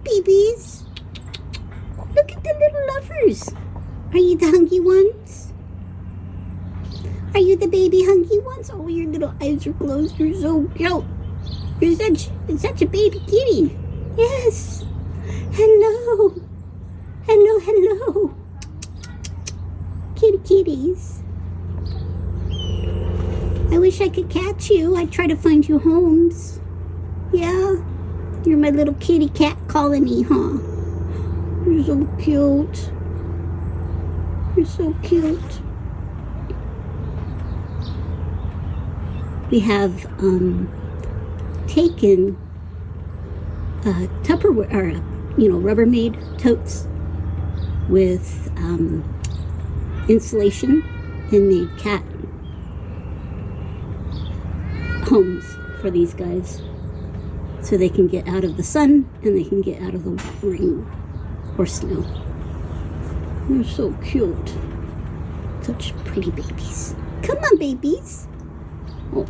babies. Look at the little lovers. Are you the hungry ones? Are you the baby hungry ones? Oh, your little eyes are closed. You're so cute. You're such a baby kitty. Yes. Hello. Hello, hello. Kitty kitties. I wish I could catch you. I'd try to find you homes. Yeah. You're my little kitty cat colony, huh? You're so cute. You're so cute. We have taken Tupperware, or Rubbermaid totes with insulation and made cat homes for these guys, so they can get out of the sun and they can get out of the rain or snow. They're so cute. Such pretty babies. Come on, babies. Oh.